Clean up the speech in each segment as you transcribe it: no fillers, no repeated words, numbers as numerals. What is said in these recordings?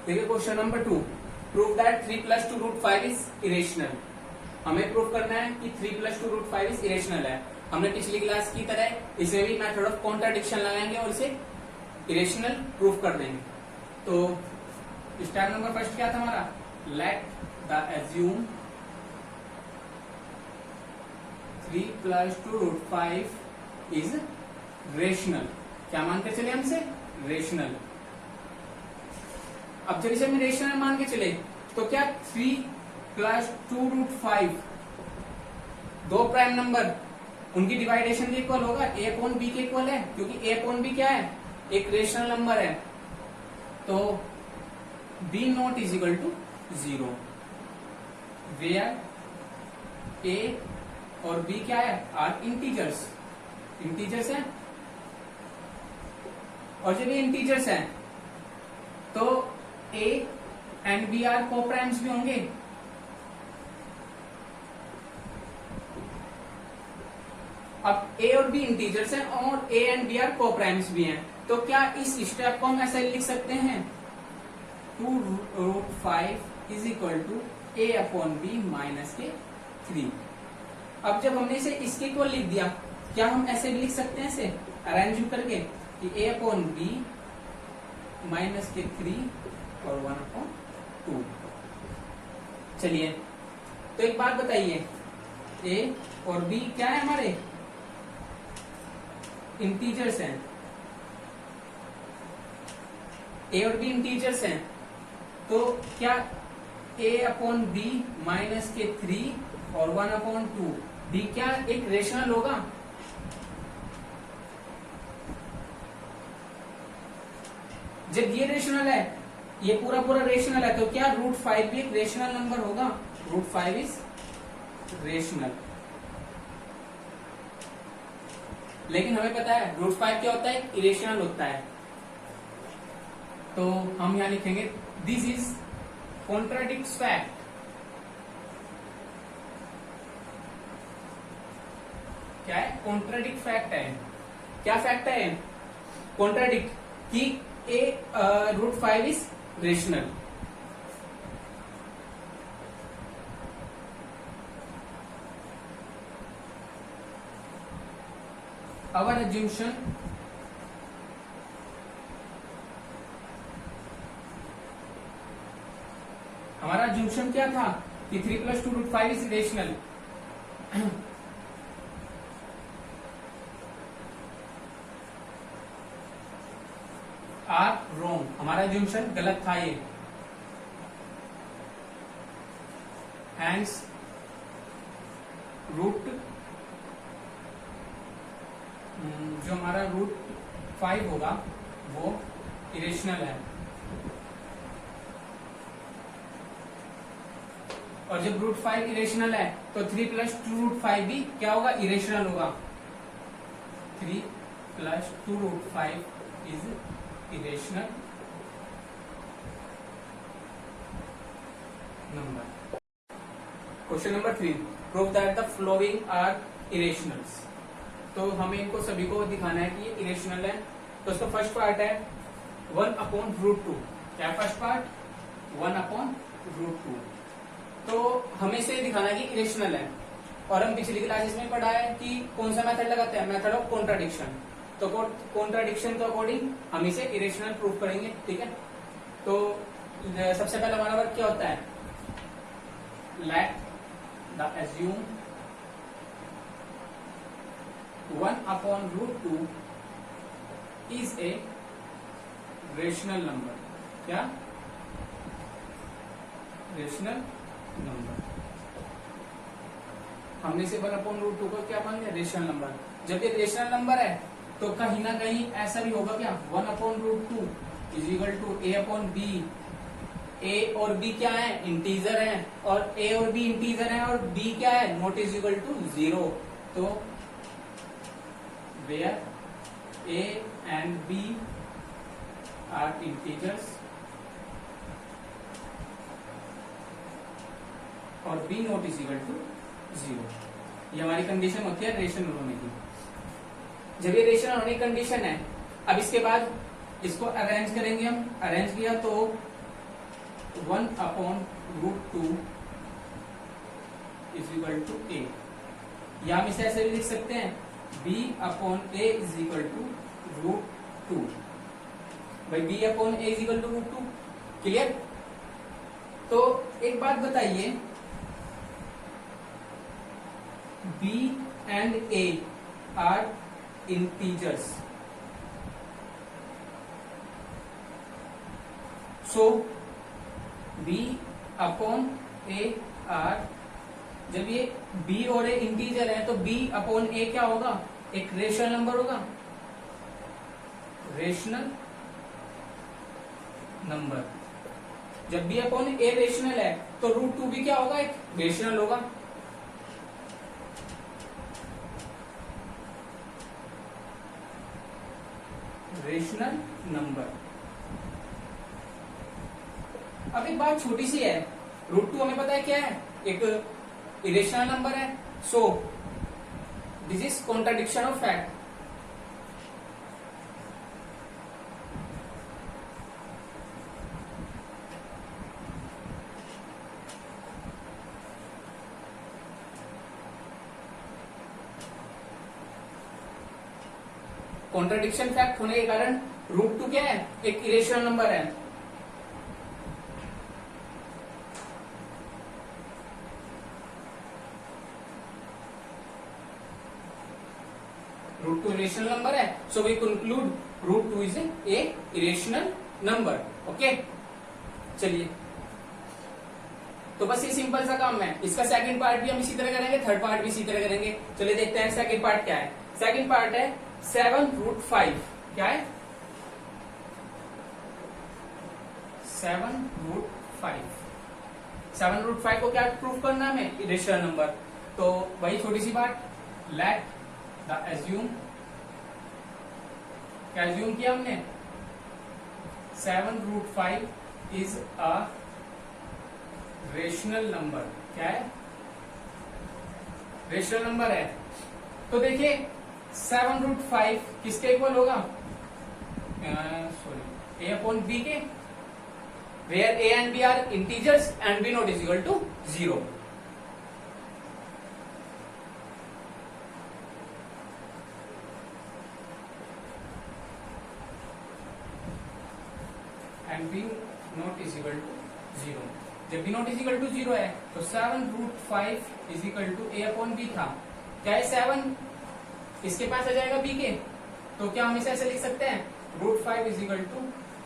देखिए question number 2, prove that 3 + 2 √5 is irrational. हमें prove करना है कि 3 + 2 √5 इज इरेशनल है। हमने पिछली क्लास की तरह इसे भी मेथड ऑफ कॉन्ट्राडिक्शन लगाएंगे और इसे इरेशनल प्रूफ कर देंगे। तो स्टेप नंबर फर्स्ट क्या था हमारा, late the assume 3 + 2 √5 is rational. क्या मान के चले हमसे, रेशनल। अब जब इसे हम रेशनल मान के चले तो क्या 3 + 2 √5 दो प्राइम नंबर उनकी डिवाइडेशन के इक्वल होगा, a/b के इक्वल है, क्योंकि a/b क्या है, एक रेशनल नंबर है। तो b not is equal to 0, where a और b क्या है, आर इंटीजर्स। इंटीजर्स है, और जब ये इंटीजर्स हैं तो a and b are coprimes भी होंगे। अब a और b इंटीजर्स हैं और a and b are coprimes भी हैं, तो क्या इस स्टेप को हम ऐसे लिख सकते हैं, 2 √5 is equal to a/b minus के 3। अब जब हमने इसे इसके इक्वल लिख दिया, क्या हम ऐसे भी लिख सकते हैं इसे अरेंज करके कि a/b माइनस के 3 और 1/2। चलिए, तो एक बात बताइए, a और b क्या है, हमारे इंटीजर्स हैं। a और b इंटीजर्स हैं, तो क्या a/b माइनस के 3 और 1/2 b क्या एक रेशनल होगा। जब ये रेशनल है, ये पूरा रेशनल है, तो क्या √5 भी एक रेशनल नंबर होगा। √5 इज रेशनल। लेकिन हमें पता है √5 क्या होता है, इरेशनल होता है। तो हम यहां लिखेंगे दिस इज कॉन्ट्राडिक्ट्स फैक्ट। क्या है, कॉन्ट्राडिक्ट फैक्ट है। क्या फैक्ट है, कॉन्ट्राडिक्ट कि √5 इज रेशनल। Our assumption हमारा assumption क्या था कि 3 + 2 √5 इज रेशनल। आर रॉन्ग, हमारा assumption गलत था ये। Hence जो हमारा √5 होगा वो इरेशनल है। और जब √5 इरेशनल है तो 3 + 2 √5 भी क्या होगा, इरेशनल होगा। 3 + 2 √5 is irrational number. Question number 3, prove that the following are irrationals. तो हमें इनको सभी को दिखाना है कि ये इरेशनल है। तो इसका फर्स्ट पार्ट है 1/√2। क्या फर्स्ट पार्ट, 1/√2। तो हमें इसे दिखाना है कि इरेशनल है। और हम पिछली क्लासेस में पढ़ा है कि कौन सा मेथड लगाते हैं, मेथड ऑफ कॉन्ट्राडिक्शन। तो कॉन्ट्राडिक्शन के अकॉर्डिंग हम इसे इरेशनल प्रूफ करेंगे, ठीक है। तो सबसे पहला हमारा वर्क क्या होता है, let the assume 1/√2 is a rational number। क्या, रेशनल नंबर। हमने से 1/√2 को क्या मान लिया, रेशनल नंबर। जब ये रेशनल नंबर है तो कहीं ना कहीं ऐसा भी होगा क्या, 1/√2 is equal to a/b। a और b क्या है, इंटीजर है, और a और b इंटीजर है, और b क्या है, नॉट इज इक्वल टू 0। तो where a and b are integers और b not is equal to 0। ये हमारी कंडीशन होती है रेशनल होने की। जब ये रेशनल होने की कंडीशन है, अब इसके बाद इसको अरेंज करेंगे हम। अरेंज किया तो 1/√2 इज इक्वल टू ए, या हम इसे ऐसे भी लिख सकते हैं b/a इज इक्वल टू √2। भाई b/a is equal to √2, clear. तो एक बात बताइए, b and a are integers, so b/a are, जब ये b और a इंटीजर है तो b/a क्या होगा, एक रेशनल नंबर होगा, रेशनल नंबर। जब b/a रेशनल है तो √2 भी क्या होगा, एक रेशनल होगा। Rational number. अब एक बात छोटी सी है, √2 हमें पता है क्या है, एक इरेशनल नंबर है, so this is contradiction of fact. Contradiction fact होने के कारण √2 क्या है, एक इरेशनल नंबर है। √2 इरेशनल नंबर है, so we conclude √2 is a irrational number. Okay, चलिए, तो बस ये सिंपल सा काम है। इसका सेकंड पार्ट भी हम इसी तरह करेंगे, थर्ड पार्ट भी इसी तरह करेंगे। चलिए देखते हैं सेकंड पार्ट क्या है। सेकंड पार्ट है 7√5, क्या है 7√5। 7√5 को क्या प्रूफ करना है हमें, इरेशनल नंबर। तो वही छोटी सी बात, लेट द एज्यूम, क्या एज्यूम किया हमने, 7√5 इज अ रेशनल नंबर। क्या है, रेशनल नंबर है। तो देखिए 7√5 किसके इक्वल होगा, सॉरी a/b के, where a and b are integers and b not is equal to 0। And b not is equal to 0। जब b not is equal to 0 है तो 7√5 इज इक्वल टू a/b था। क्या है 7 इसके पास आ जाएगा b के, तो क्या हम इसे ऐसे लिख सकते हैं, √5 is equal to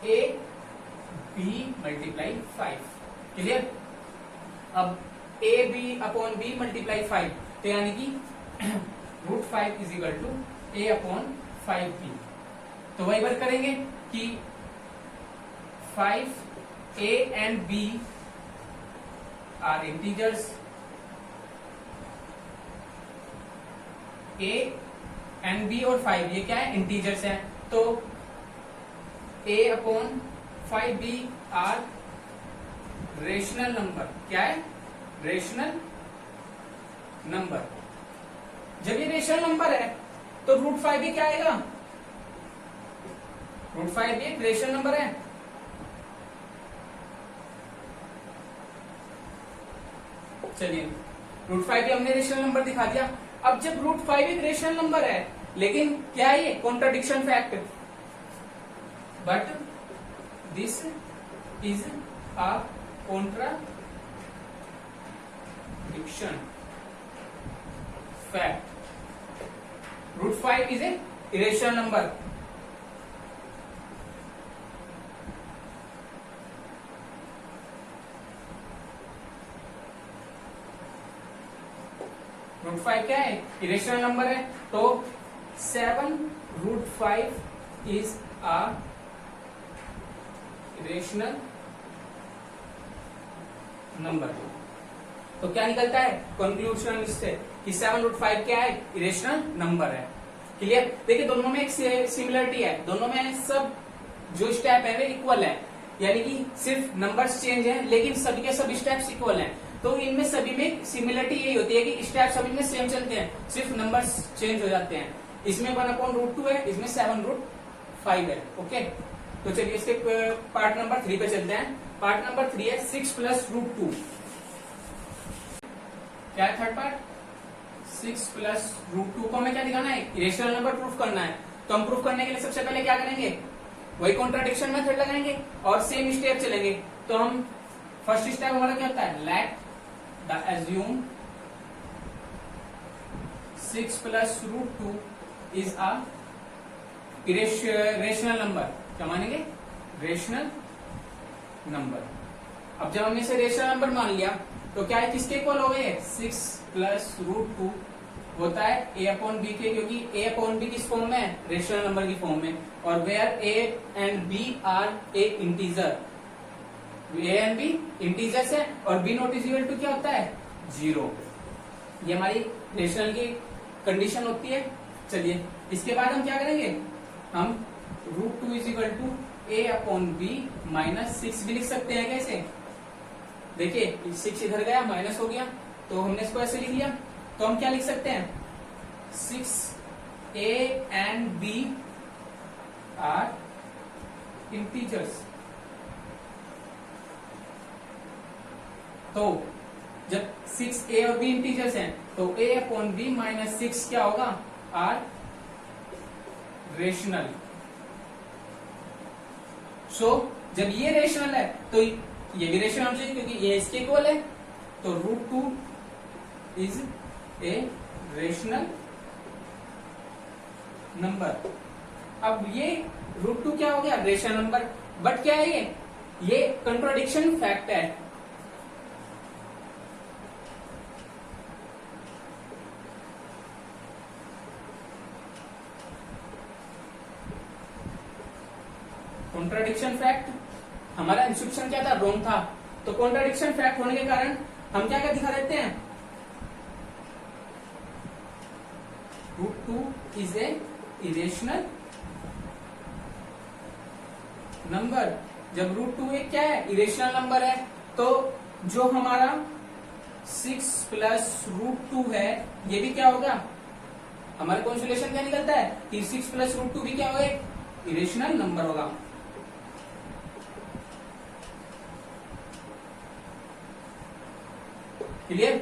a b multiply 5। Clear. अब a b/b मल्टीप्लाई 5, तो यानी कि √5 इज इक्वल टू a/5b। तो वही बात करेंगे कि 5a and b are integers, a and b और 5 ये क्या है, इंटीजर्स हैं। तो a/5b आर रेशनल नंबर। क्या है, रेशनल नंबर। जब ये रेशनल नंबर है तो √5 भी क्या आएगा, √5 भी एक रेशनल नंबर है। चलिए √5 भी हमने रेशनल नंबर दिखा दिया। अब जब √5 एक रेशनल नंबर है, लेकिन क्या है ये, contradiction fact, but this is a contradiction fact. √5 is a irrational number. √5 क्या है, इरेशनल नंबर है। तो 7√5 इज अ इरेशनल नंबर। तो क्या निकलता है कंक्लूजन इससे कि 7√5 क्या है, इरेशनल नंबर है। क्लियर। देखिए दोनों में एक सिमिलरिटी है, दोनों में सब जो स्टेप है वे इक्वल है, यानी कि सिर्फ नंबर्स चेंज हैं लेकिन सभी के सब स्टेप्स इक्वल हैं। तो इनमें सभी में सिमिलरिटी यही होती है कि स्टेप सभी में सेम चलते हैं, सिर्फ नंबर्स चेंज हो जाते हैं। इसमें 1/√2 है, इसमें 7√5 है। ओके, तो चलिए इसके पार्ट नंबर 3 पे चलते हैं। पार्ट नंबर 3 है 6 प्लस रूट 2। क्या है थर्ड पार्ट? 6 प्लस रूट 2 को हमें क्या दिखाना है? इरेशनल नंबर प्रूफ करना है। तो हम प्रूफ करने के लिए सबसे पहले क्या करेंगे? वही कॉन्ट्राडिक्शन मेथड लगाएंगे और सेम स्टेप चलेंगे। तो हम फर्स्ट स्टेप हमारा क्या होता है? Let the assume 6 plus root 2 is a rational number. क्या मानेंगे? Rational number. अब जब हमने इसे रेशनल नंबर मान लिया तो क्या है? किसके इक्वल हो गए? 6 प्लस रूट 2 होता है a अपॉन बी के, क्योंकि a अपॉन बी किस फॉर्म में है? रेशनल नंबर की फॉर्म में। और where a and b are a integer, a and b integers है और b not is equal to क्या होता है? 0। ये हमारी रेशनल की कंडीशन होती है। चलिए इसके बाद हम क्या करेंगे? हम root 2 is equal to a upon b minus 6 भी लिख सकते हैं। कैसे? देखिए 6 इधर गया, माइनस हो गया, तो हमने इसको ऐसे लिख लिया। तो हम क्या लिख सकते हैं? 6a and b are integers. तो जब 6a और b इंटीजर्स हैं तो a अपॉन b माइनस 6 क्या होगा? Are rational. सो जब ये रेशनल है तो ये भी रेशनल होना चाहिए, क्योंकि ये इसके इक्वल है। तो root 2 is a rational number. अब ये रूट 2 क्या हो गया? Rational number. बट क्या है ये कंट्राडिक्शन फैक्ट है। कॉन्ट्राडिक्शन फैक्ट, हमारा इंस्ट्रक्शन क्या था? रॉन्ग था। तो कॉन्ट्राडिक्शन फैक्ट होने के कारण हम क्या क्या दिखा देते हैं? Root 2 is a irrational number. जब रूट 2 एक क्या है? इरेशनल नंबर है, तो जो हमारा 6 प्लस रूट 2 है ये भी क्या होगा? हमारा कॉन्सोलेशन क्या निकलता है कि 6 प्लस रूट 2 भी क्या होगा? इरेशनल नंबर होगा। क्लियर?